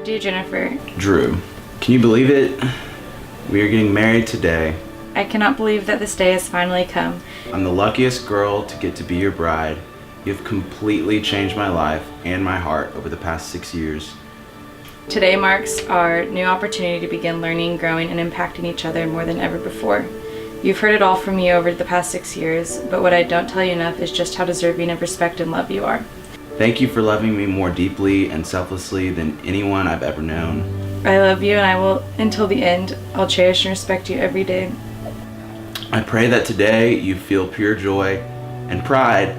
Dear Jennifer, Drew, can you believe it? We are getting married today. I cannot believe that this day has finally come. I'm the luckiest girl to get to be your bride. You've completely changed my life and my heart over the past 6 years. Today marks our new opportunity to begin learning, growing, and impacting each other more than ever before. You've heard it all from me over the past 6 years, but what I don't tell you enough is just how deserving of respect and love you are. Thank you for loving me more deeply and selflessly than anyone I've ever known. I love you, and I will, until the end, I'll cherish and respect you every day. I pray that today you feel pure joy and pride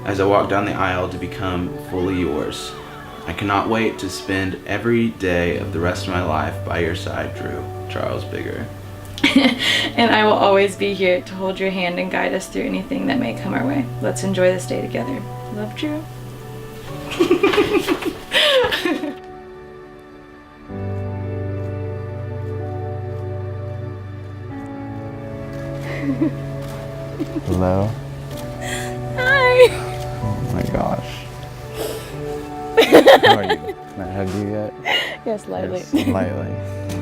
as I walk down the aisle to become fully yours. I cannot wait to spend every day of the rest of my life by your side, Drew. Charles Bigger. And I will always be here to hold your hand and guide us through anything that may come our way. Let's enjoy this day together. Love, Drew. Hello. Hi. Oh my gosh. How are you? Can I hug you yet? Yes, lightly. Yes, lightly.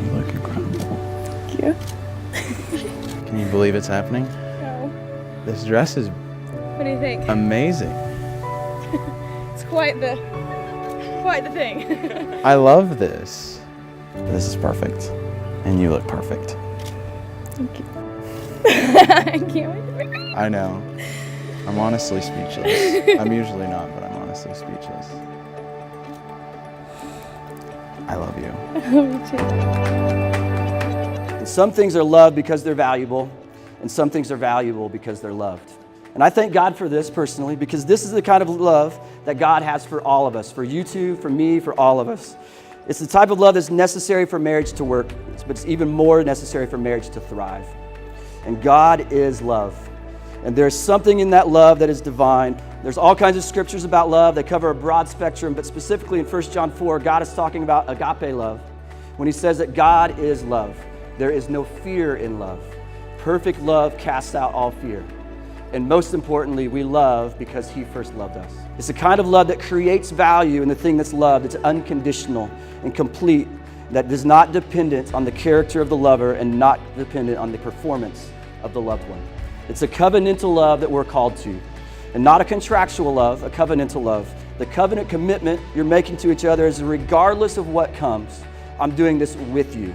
You look incredible. Thank you. Can you believe it's happening? No. This dress is What do you think? amazing. It's quite the thing. I love this. This is perfect. And you look perfect. Thank you. I can't wait. I know. I'm honestly speechless. I'm usually not, but I'm honestly speechless. I love you. I love you too. And some things are loved because they're valuable, and some things are valuable because they're loved. And I thank God for this personally, because this is the kind of love that God has for all of us, for you two, for me, for all of us. It's the type of love that's necessary for marriage to work, but it's even more necessary for marriage to thrive. And God is love. And there's something in that love that is divine. There's all kinds of scriptures about love that cover a broad spectrum, but specifically in 1 John 4, God is talking about agape love. When he says that God is love, there is no fear in love. Perfect love casts out all fear. And most importantly, we love because he first loved us. It's the kind of love that creates value in the thing that's loved. It's unconditional and complete, that is not dependent on the character of the lover and not dependent on the performance of the loved one. It's a covenantal love that we're called to, and not a contractual love, a covenantal love. The covenant commitment you're making to each other is regardless of what comes, I'm doing this with you.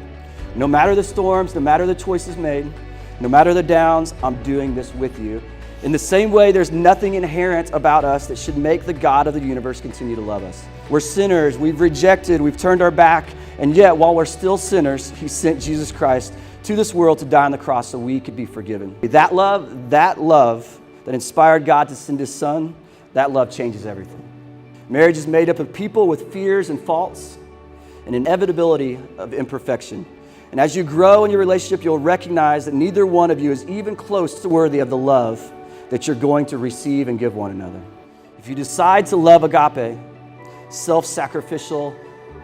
No matter the storms, no matter the choices made, no matter the downs, I'm doing this with you. In the same way, there's nothing inherent about us that should make the God of the universe continue to love us. We're sinners, we've rejected, we've turned our back, and yet while we're still sinners, he sent Jesus Christ to this world to die on the cross so we could be forgiven. That love that inspired God to send his son, that love changes everything. Marriage is made up of people with fears and faults and inevitability of imperfection. And as you grow in your relationship, you'll recognize that neither one of you is even close to worthy of the love that you're going to receive and give one another. If you decide to love agape, self-sacrificial,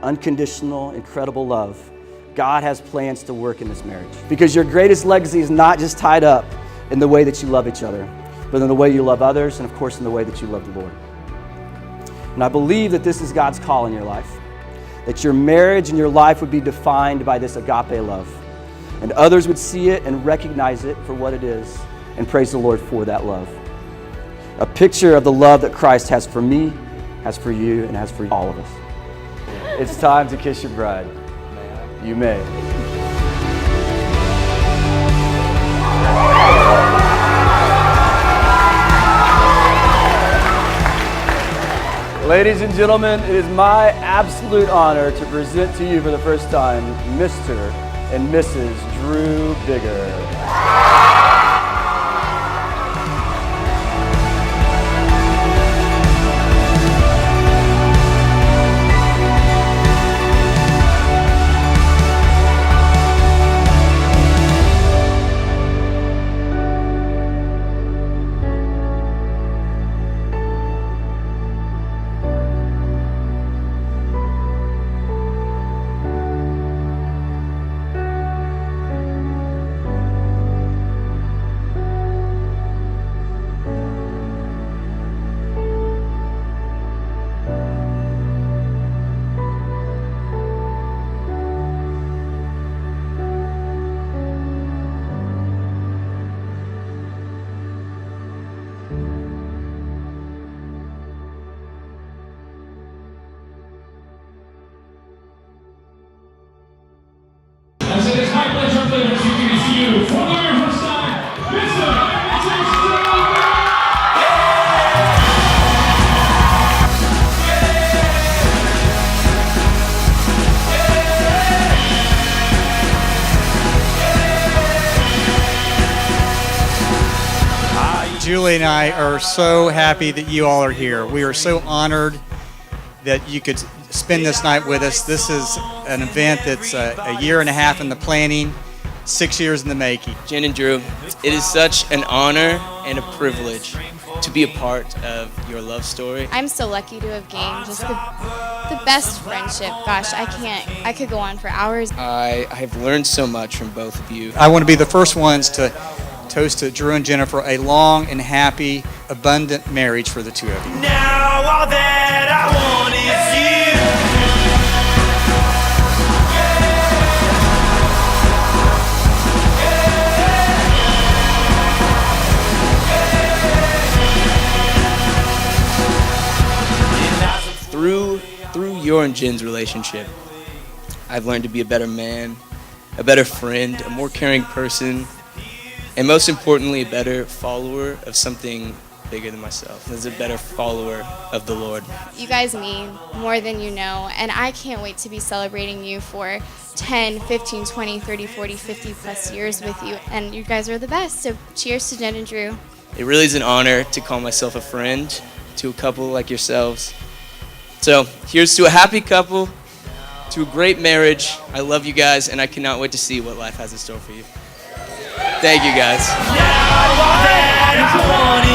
unconditional, incredible love, God has plans to work in this marriage. Because your greatest legacy is not just tied up in the way that you love each other, but in the way you love others, and of course in the way that you love the Lord. And I believe that this is God's call in your life, that your marriage and your life would be defined by this agape love, and others would see it and recognize it for what it is, and praise the Lord for that love. A picture of the love that Christ has for me, has for you, and has for all of us. It's time to kiss your bride. You may. Ladies and gentlemen, it is my absolute honor to present to you for the first time Mr. and Mrs. Drew Bigger. Julie and I are so happy that you all are here. We are so honored that you could spend this night with us. This is an event that's a year and a half in the planning, 6 years in the making. Jen and Drew, it is such an honor and a privilege to be a part of your love story. I'm so lucky to have gained just the best friendship. Gosh, I could go on for hours. I have learned so much from both of you. I want to be the first ones to toast to Drew and Jennifer a long and happy, abundant marriage for the two of you. Now all that I want is you. Through your and Jen's relationship, I've learned to be a better man, a better friend, a more caring person, and most importantly, a better follower of something bigger than myself. As a better follower of the Lord. You guys mean more than you know, and I can't wait to be celebrating you for 10, 15, 20, 30, 40, 50 plus years with you, and you guys are the best. So cheers to Jen and Drew. It really is an honor to call myself a friend to a couple like yourselves. So here's to a happy couple, to a great marriage. I love you guys, and I cannot wait to see what life has in store for you. Thank you, guys. Now all that I want